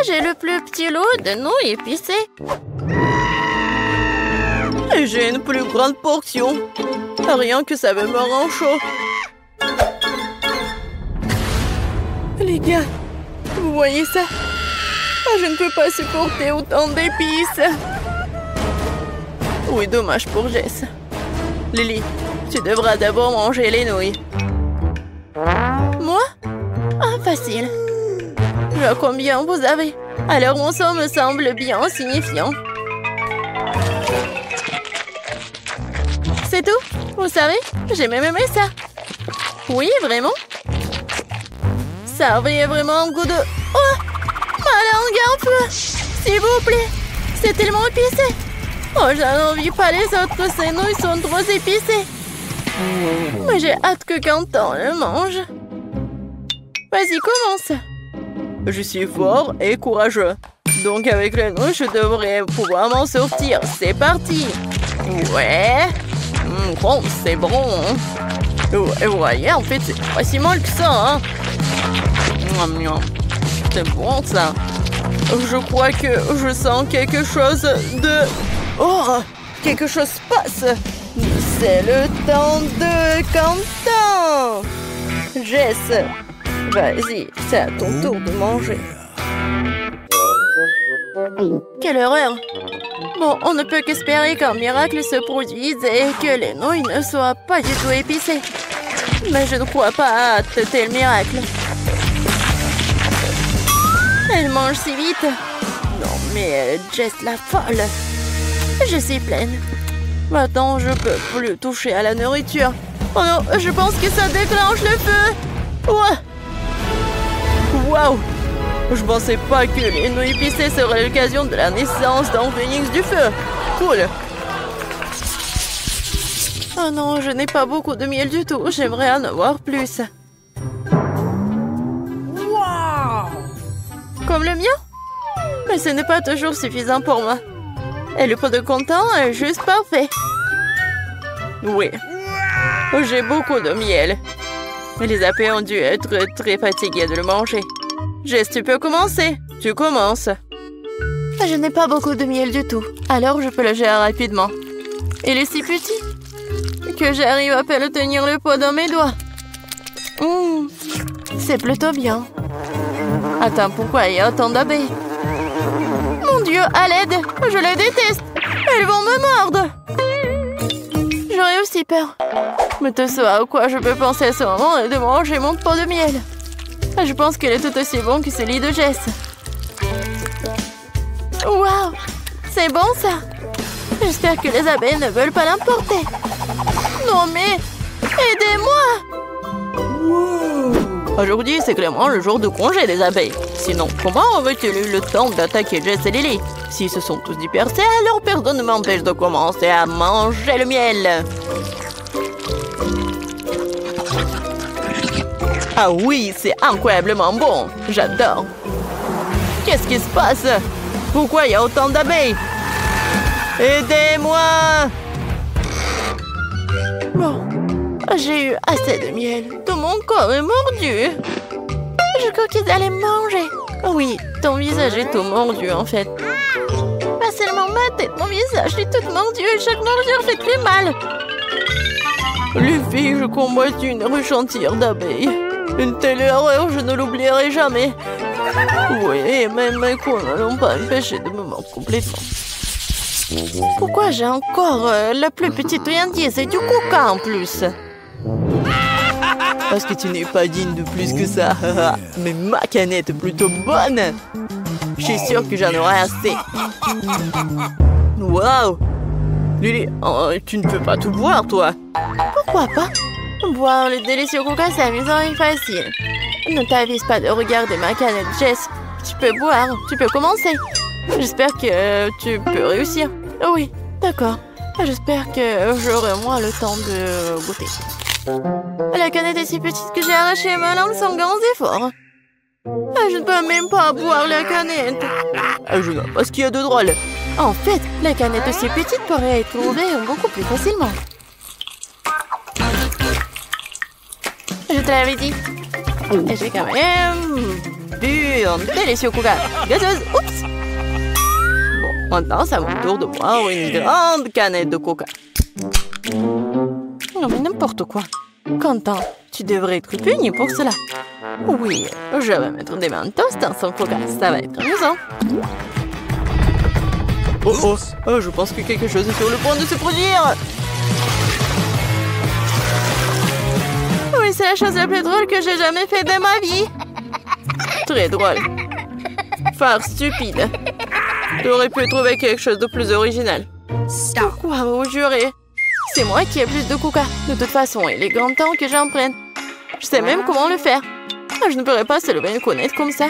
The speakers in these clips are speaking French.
J'ai le plus petit lot de nouilles épicées. Et j'ai une plus grande portion. Rien que ça me rend chaud. Les gars, vous voyez ça? Je ne peux pas supporter autant d'épices. Oui, dommage pour Jess. Lily, tu devras d'abord manger les nouilles. Moi? Ah, facile. Je vois combien vous avez. Alors mon sang me semble bien signifiant. C'est tout? Vous savez, j'ai même aimé ça. Oui, vraiment? Ça avait vraiment un goût de... Oh! Ma langue enfle! S'il vous plaît! C'est tellement épicé! Oh, j'en envie pas les autres, ces nouilles sont trop épicées! Mais j'ai hâte que Quentin le mange. Vas-y, commence! Je suis fort et courageux. Donc avec les nouilles, je devrais pouvoir m'en sortir. C'est parti! Ouais! C'est bon! Et vous voyez, en fait, c'est pas si mal que ça, hein? C'est bon, ça. Je crois que je sens quelque chose de... Oh! Quelque chose passe! C'est le temps de Quentin! Jess, vas-y, c'est à ton tour de manger. Quelle horreur! Bon, on ne peut qu'espérer qu'un miracle se produise et que les nouilles ne soient pas du tout épicées. Mais je ne crois pas à tel miracle. Elle mange si vite. Non, mais Jess la folle. Je suis pleine. Maintenant, je peux plus toucher à la nourriture. Oh non, je pense que ça déclenche le feu. Ouais. Waouh! Je pensais pas que les nouilles épicées seraient l'occasion de la naissance d'un phénix du feu. Cool. Oh non, je n'ai pas beaucoup de miel du tout. J'aimerais en avoir plus. Wow! Comme le mien? Mais ce n'est pas toujours suffisant pour moi. Et le pot de Quentin est juste parfait. Oui. J'ai beaucoup de miel. Les apés ont dû être très fatigués de le manger. Jess, tu peux commencer. Tu commences. Je n'ai pas beaucoup de miel du tout. Alors je peux le gérer rapidement. Il est si petit que j'arrive à peine à tenir le pot dans mes doigts. C'est plutôt bien. Attends, pourquoi il y a autant d'abeilles? Mon Dieu, à l'aide! Je les déteste! Elles vont me mordre! J'aurais aussi peur. Mais tu sais à quoi je peux penser à ce moment et de manger mon pot de miel. Je pense qu'il est tout aussi bon que celui de Jess. Waouh! C'est bon ça! J'espère que les abeilles ne veulent pas l'emporter. Non mais... aidez-moi! Wow. Aujourd'hui, c'est clairement le jour de congé des abeilles. Sinon, comment aurait-il eu le temps d'attaquer Jess et Lily? S'ils se sont tous dispersés, alors personne ne m'empêche de commencer à manger le miel. Ah oui, c'est incroyablement bon. J'adore. Qu'est-ce qui se passe? Pourquoi il y a autant d'abeilles? Aidez-moi! Bon, j'ai eu assez de miel. Tout mon corps est mordu. Je crois qu'ils allaient me manger. Oui, ton visage est tout mordu en fait. Pas seulement ma tête, mon visage est tout mordu et chaque morsure fait très mal. Les filles, je combatte une ruche entière d'abeilles. Une telle erreur, je ne l'oublierai jamais. Oui, et même mes coups ne l'ont pas empêché de me mordre complètement. Pourquoi j'ai encore la plus petite friandise et du coca en plus? Parce que tu n'es pas digne de plus que ça. Mais ma canette est plutôt bonne. Je suis sûre que j'en aurai assez. Waouh! Lily, tu ne peux pas tout boire, toi. Pourquoi pas? Boire le délicieux coca, c'est amusant et facile. Ne t'avise pas de regarder ma canette, Jess. Tu peux boire, tu peux commencer. J'espère que tu peux réussir. Oui, d'accord. J'espère que j'aurai moins le temps de goûter. La canette est si petite que j'ai arraché ma langue sans grands efforts. Je ne peux même pas boire la canette. Je ne vois pas ce qu'il y a de drôle. En fait, la canette aussi petite pourrait être ouverte beaucoup plus facilement. Je te l'avais dit. Et j'ai quand même bu un délicieux coca gazeuse. Oups! Bon, maintenant, c'est à mon tour de boire une grande canette de coca. Non, mais n'importe quoi. Quentin, tu devrais être puni pour cela. Oui, je vais mettre des mentos dans son coca. Ça va être amusant. Oh, je pense que quelque chose est sur le point de se produire. Oui, c'est la chose la plus drôle que j'ai jamais faite de ma vie. Très drôle. Phare stupide. J'aurais pu trouver quelque chose de plus original. Pourquoi vous jurez? C'est moi qui ai plus de coca. De toute façon, il est grand temps que j'en prenne. Je sais même comment le faire. Je ne pourrais pas se lever une connaître comme ça.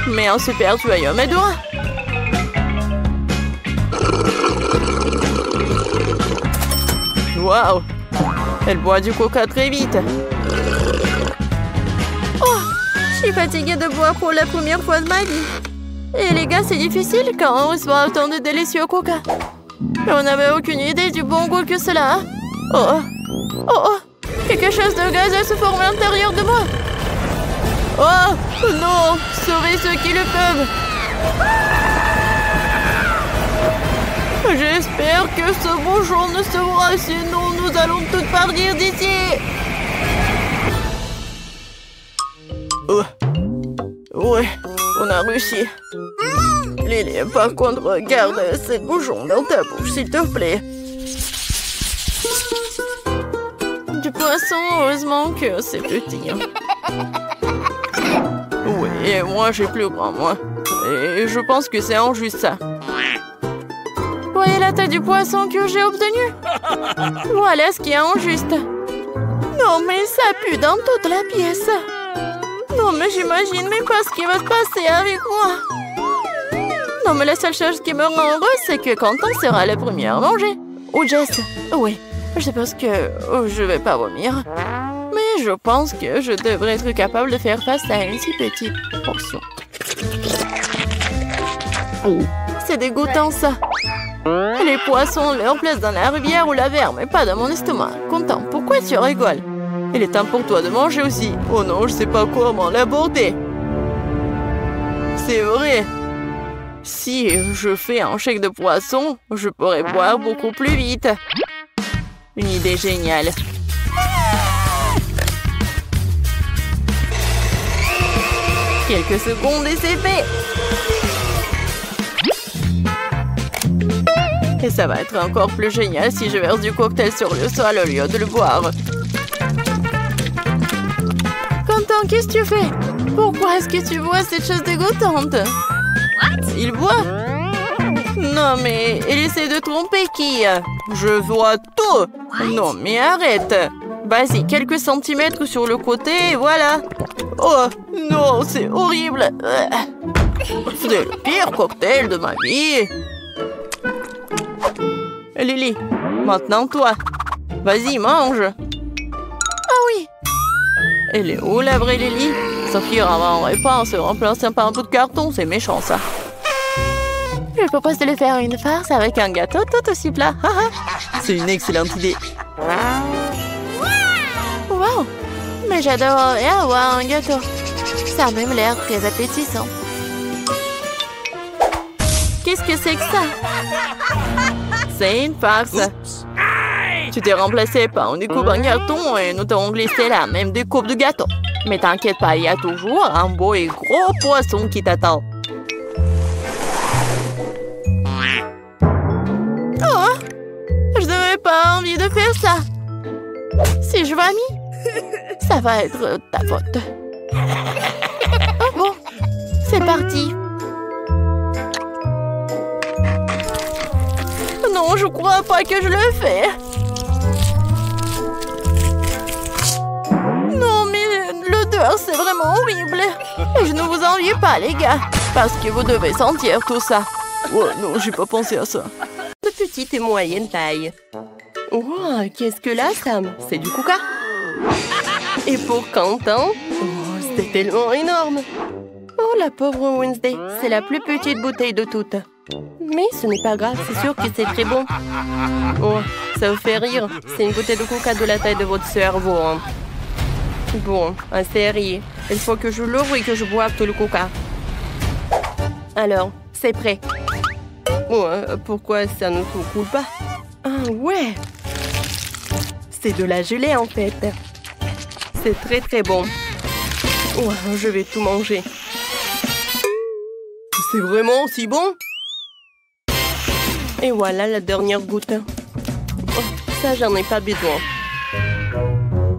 Mais un super tuyau m'aidera. Waouh! Elle boit du coca très vite. Oh! Je suis fatiguée de boire pour la première fois de ma vie. Et les gars, c'est difficile quand on reçoit autant de délicieux coca. On n'avait aucune idée du bon goût que cela a. Oh! Quelque chose de gazeux se forme à l'intérieur de moi. Oh! Non! Sauvez ceux qui le peuvent! J'espère que ce bouchon ne sauvera, sinon nous allons toutes partir d'ici. Ouais, on a réussi. Lily, par contre, garde cette bouchon dans ta bouche, s'il te plaît. Du poisson, heureusement que c'est petit. Oui, et moi j'ai plus grand, moi. Et je pense que c'est injuste, ça. Voyez la taille du poisson que j'ai obtenu. Voilà ce qui est injuste. Non, mais ça pue dans toute la pièce. Non, mais j'imagine même pas ce qui va se passer avec moi. Non, mais la seule chose qui me rend heureuse, c'est que Quentin sera le premier à manger. Ou Jess. Oui, je pense que je vais pas vomir. Mais je pense que je devrais être capable de faire face à une si petite portion. C'est dégoûtant, ça. Les poissons ont leur place dans la rivière ou la mer, mais pas dans mon estomac. Quentin, pourquoi tu rigoles? Il est temps pour toi de manger aussi. Oh non, je sais pas comment l'aborder. C'est vrai. Si je fais un shake de poisson, je pourrais boire beaucoup plus vite. Une idée géniale. Quelques secondes et c'est fait. Et ça va être encore plus génial si je verse du cocktail sur le sol au lieu de le boire. Quentin, qu'est-ce que tu fais? Pourquoi est-ce que tu bois cette chose dégoûtante? Il boit? Non, mais il essaie de tromper qui? Je vois tout. Non, mais arrête. Vas-y, quelques centimètres sur le côté et voilà. Oh, non, c'est horrible. C'est le pire cocktail de ma vie. Lily, maintenant toi. Vas-y, mange. Ah oui. Elle est où la vraie Lily? Sophie aura un repas en se remplaçant par un bout de carton. C'est méchant, ça. Je propose de le faire une farce avec un gâteau tout aussi plat. C'est une excellente idée. Wow. Mais j'adorerais avoir un gâteau. Ça a même l'air très appétissant. Qu'est-ce que c'est que ça? C'est une farce. Tu t'es remplacé par une découpe en carton et nous t'avons glissé la même découpe de gâteau. Mais t'inquiète pas, il y a toujours un beau et gros poisson qui t'attend. Oh! Je n'avais pas envie de faire ça. Si je vomis, ça va être ta faute. Oh bon, c'est parti. Non, je crois pas que je le fais. Non, mais l'odeur, c'est vraiment horrible. Et je ne vous envie pas, les gars, parce que vous devez sentir tout ça. Oh non, j'ai pas pensé à ça. De petite et moyenne taille. Wow, qu'est-ce que là, Sam? C'est du coca. Et pour Quentin, c'était tellement énorme. Oh, la pauvre Wednesday, c'est la plus petite bouteille de toutes. Mais ce n'est pas grave, c'est sûr que c'est très bon. Oh, ça vous fait rire. C'est une bouteille de coca de la taille de votre cerveau. Hein. Bon, assez ri. Il faut que je l'ouvre et que je boive tout le coca. Alors, c'est prêt. Pourquoi ça ne se coule pas? Ah ouais! C'est de la gelée en fait. C'est très très bon. Je vais tout manger. C'est vraiment si bon? Et voilà la dernière goutte. Ça, j'en ai pas besoin.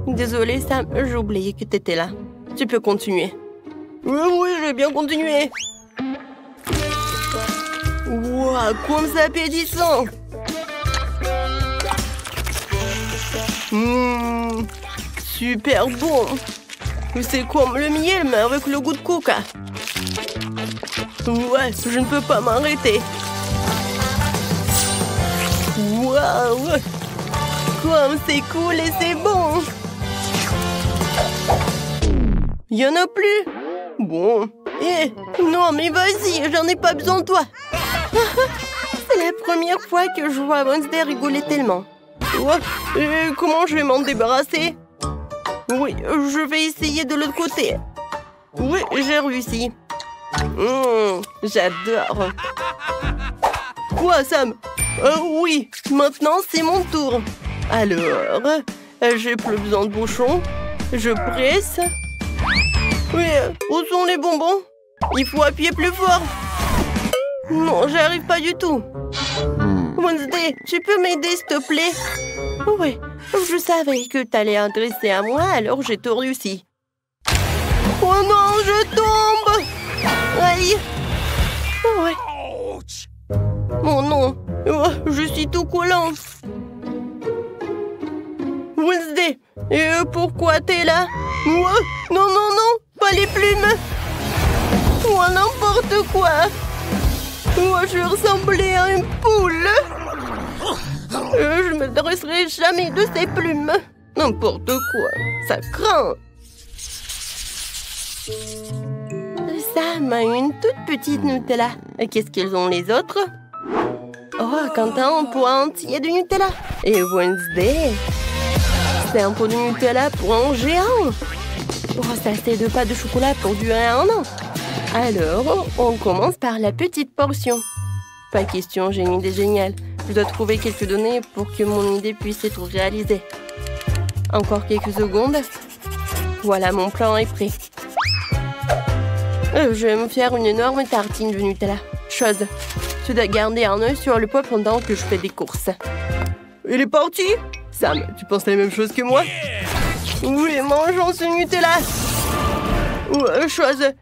Désolée, Sam, j'ai oublié que t'étais là. Tu peux continuer. Oui, je vais bien continuer. Wow, comme c'est appétissant! Super bon! C'est comme le miel, mais avec le goût de coca. Ouais, je ne peux pas m'arrêter. Waouh! Comme c'est cool et c'est bon! Il y en a plus? Bon. Non, mais vas-y, j'en ai pas besoin de toi. C'est la première fois que je vois Wednesday rigoler tellement. Comment je vais m'en débarrasser? Oui, je vais essayer de l'autre côté. Oui, j'ai réussi. J'adore. Quoi, Sam? Oui, maintenant c'est mon tour. Alors, j'ai plus besoin de bouchon. Je presse. Oui, où sont les bonbons? Il faut appuyer plus fort. Non, j'arrive pas du tout. Wednesday, tu peux m'aider, s'il te plaît? Oui, je savais que t'allais adresser à moi, alors j'ai tout réussi. Oh non, je tombe! Aïe! Ouais. Oh non, je suis tout collant. Wednesday, pourquoi t'es là? Non, pas les plumes! N'importe quoi! Je ressemblais à une poule! Je me dresserai jamais de ces plumes! N'importe quoi! Ça craint! Sam a une toute petite Nutella. Qu'est-ce qu'ils ont les autres? Oh, Quentin, un pot entier de Nutella! Et Wednesday? C'est un pot de Nutella pour un géant! Ça c'est 2 pâtes de chocolat pour durer 1 an! Alors, on commence par la petite portion. Pas question, j'ai une idée géniale. Je dois trouver quelques données pour que mon idée puisse être réalisée. Encore quelques secondes. Voilà, mon plan est prêt. Je vais me faire une énorme tartine de Nutella. Chose, tu dois garder un œil sur le pot pendant que je fais des courses. Il est parti? Sam, tu penses la même chose que moi? Oui, mangeons ce Nutella. Chose,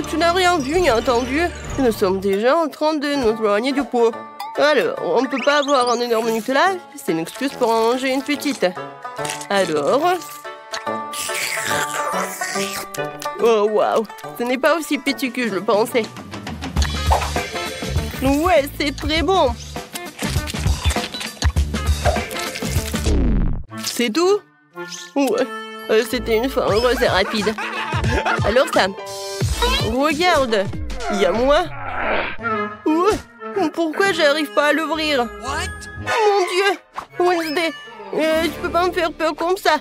tu n'as rien vu ni entendu. Nous sommes déjà en train de nous éloigner du pot. Alors, on ne peut pas avoir un énorme Nutella. C'est une excuse pour en manger une petite. Alors... Oh, waouh! Ce n'est pas aussi petit que je le pensais. Ouais, c'est très bon. C'est tout? Ouais, c'était une fin heureuse et rapide. Alors, Sam, regarde, il y a moi. Pourquoi j'arrive pas à l'ouvrir? Mon Dieu! Wednesday, tu peux pas me faire peur comme ça.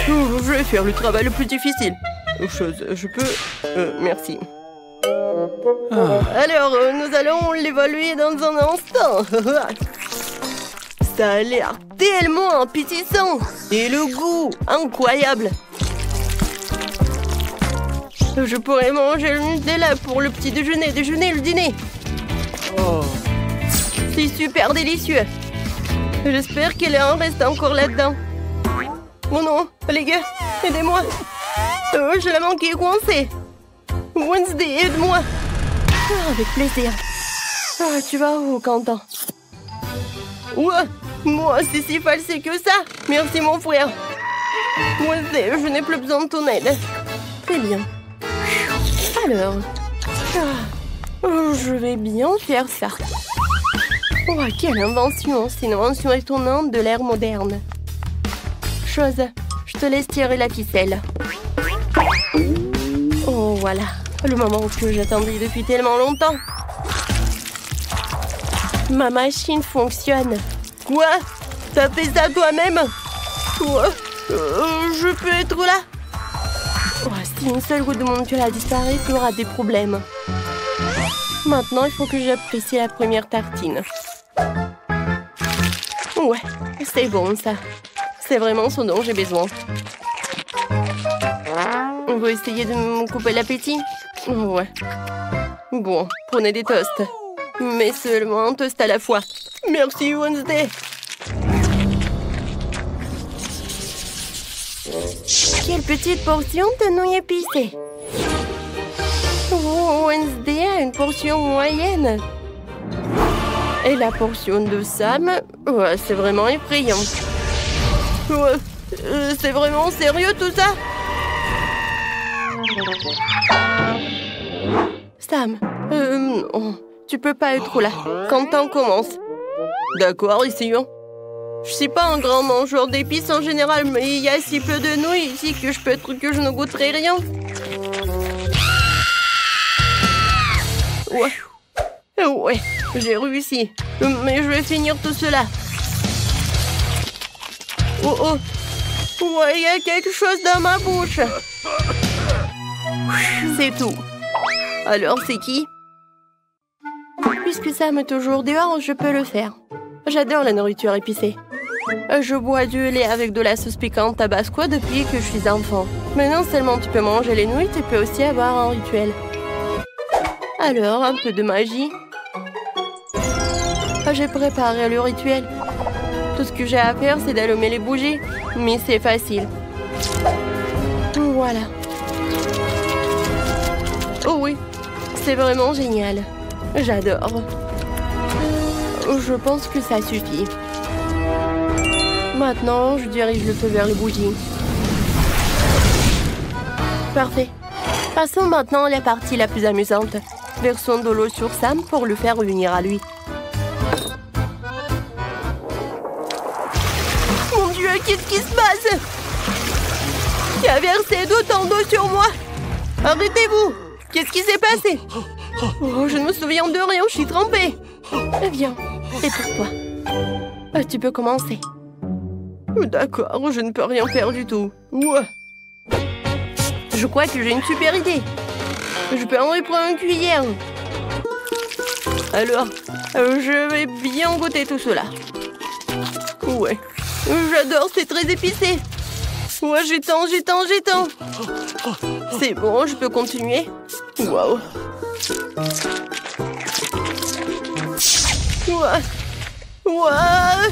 Je vais faire le travail le plus difficile. Je peux... merci. Alors, nous allons l'évaluer dans un instant. Ça a l'air tellement appétissant. Et le goût, incroyable. Je pourrais manger le Nutella pour le petit déjeuner, le dîner. C'est super délicieux. J'espère qu'il en reste encore là-dedans. Oh non, les gars, aidez-moi. Je l'ai manqué coincé. Wednesday, aide-moi. Avec plaisir. Tu vas où, Quentin? Moi, c'est si facile que ça. Merci, mon frère. Wednesday, je n'ai plus besoin de ton aide. Très bien. Alors, je vais bien faire ça. Quelle invention. C'est une invention étonnante de l'ère moderne. Chose, je te laisse tirer la ficelle. Oh, voilà. Le moment que j'attendais depuis tellement longtemps. Ma machine fonctionne. Quoi? T'as fait ça toi-même? Je peux être là? Si une seule goutte de mon Nutella disparaît, tu auras des problèmes. Maintenant, il faut que j'apprécie la première tartine. Ouais, c'est bon ça. C'est vraiment ce dont j'ai besoin. On va essayer de me couper l'appétit? Ouais. Bon, prenez des toasts. Mais seulement un toast à la fois. Merci, Wednesday. Quelle petite portion de nouilles épicées. Oh, Wednesday a une portion moyenne. Et la portion de Sam, ouais, c'est vraiment effrayant. Ouais, c'est vraiment sérieux tout ça? Sam, non, tu peux pas être là. Quentin commence. D'accord, essayons. Je suis pas un grand mangeur d'épices en général, mais il y a si peu de nouilles ici que je ne goûterai rien. Ouais, j'ai réussi. Mais je vais finir tout cela. Oh. Ouais, il y a quelque chose dans ma bouche. C'est tout. Alors, c'est qui? Puisque Sam est toujours dehors, je peux le faire. J'adore la nourriture épicée. Je bois du lait avec de la sauce piquante tabasco depuis que je suis enfant. Mais non seulement tu peux manger les nouilles, tu peux aussi avoir un rituel. Alors, un peu de magie. J'ai préparé le rituel. Tout ce que j'ai à faire, c'est d'allumer les bougies. Mais c'est facile. Voilà. Oh oui, c'est vraiment génial. J'adore. Je pense que ça suffit. Maintenant, je dirige le feu vers les bougies. Parfait. Passons maintenant à la partie la plus amusante. Versons de l'eau sur Sam pour le faire revenir à lui. Mon Dieu, qu'est-ce qui se passe? Qui a versé d'autant d'eau sur moi? Arrêtez-vous! Qu'est-ce qui s'est passé? Oh, je ne me souviens de rien, je suis trempée. Viens, c'est pour toi. Tu peux commencer. D'accord, je ne peux rien faire du tout. Ouais. Je crois que j'ai une super idée. Je peux en reprendre une cuillère. Alors, je vais bien goûter tout cela. Ouais, j'adore, c'est très épicé. Ouais, j'étends. C'est bon, je peux continuer. Waouh. Ouais.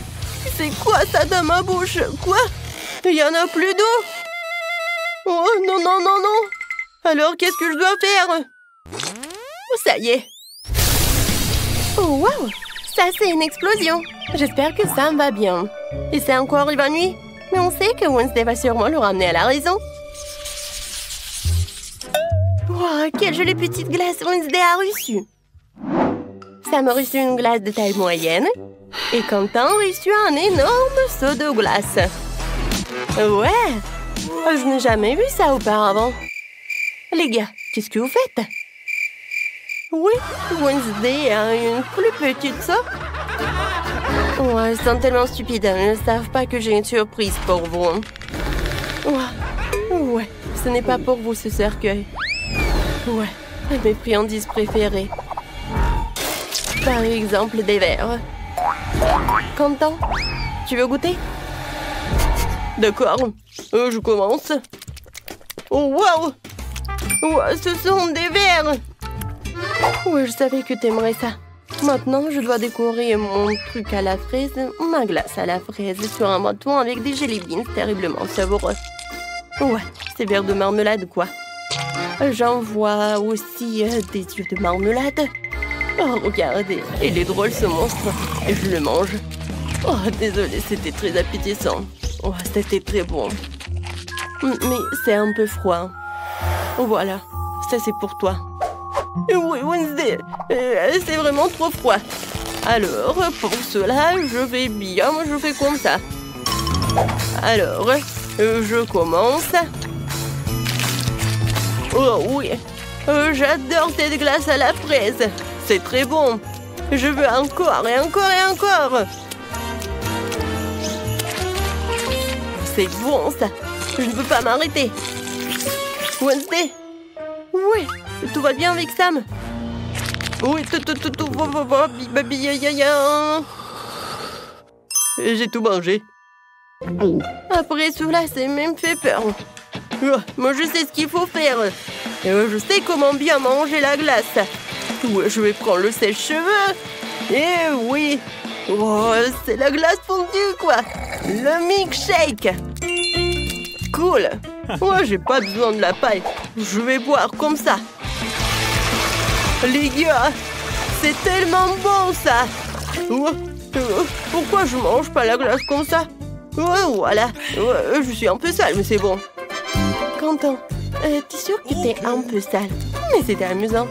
C'est quoi ça dans ma bouche? Quoi? Il y en a plus d'eau? Oh, non. Alors, qu'est-ce que je dois faire? Ça y est. Oh, waouh! Ça, c'est une explosion. J'espère que Sam va bien. Il s'est encore évanoui. Mais on sait que Wednesday va sûrement le ramener à la raison. Wow, quelle jolie petite glace Wednesday a reçue. Sam a reçu une glace de taille moyenne. Et Quentin a reçu un énorme seau de glace. Ouais! Je n'ai jamais vu ça auparavant. Les gars, qu'est-ce que vous faites? Oui, Wednesday a une plus petite seau. Ouais, ils sont tellement stupides. Ils ne savent pas que j'ai une surprise pour vous. Ouais, ce n'est pas pour vous ce cercueil. Ouais, mes friandises préférées. Par exemple, des verres. Quentin, tu veux goûter? D'accord, je commence. Oh, waouh! Ouais, ce sont des verres! Ouais, je savais que t'aimerais ça. Maintenant, je dois décorer mon truc à la fraise, ma glace à la fraise, sur un bâton avec des jelly beans terriblement savoureux. Ouais, c'est verre de marmelade, quoi. J'en vois aussi des yeux de marmelade. Oh, regardez, il est drôle ce monstre. Et je le mange. Oh, désolé, c'était très appétissant. Oh, c'était très bon. Mais c'est un peu froid. Voilà, ça c'est pour toi. Oui, Wednesday, c'est vraiment trop froid. Alors, pour cela, je fais comme ça. Alors, je commence. Oh oui, j'adore cette glace à la fraise. C'est très bon. Je veux encore et encore. C'est bon ça. Je ne peux pas m'arrêter. Wednesday? Oui, tout va bien avec Sam? Oui, tout va bien. J'ai tout mangé. Après cela, c'est même fait peur. Moi, je sais ce qu'il faut faire. Je sais comment bien manger la glace. Je vais prendre le sèche-cheveux. Et oui. Oh, c'est la glace fondue, quoi. Le milkshake. Cool. Moi, j'ai pas besoin de la paille. Je vais boire comme ça. Les gars, c'est tellement bon, ça. Pourquoi je mange pas la glace comme ça? Voilà. Je suis un peu sale, mais c'est bon. Quentin, t'es sûr que t'es un peu sale? Mais c'était amusant.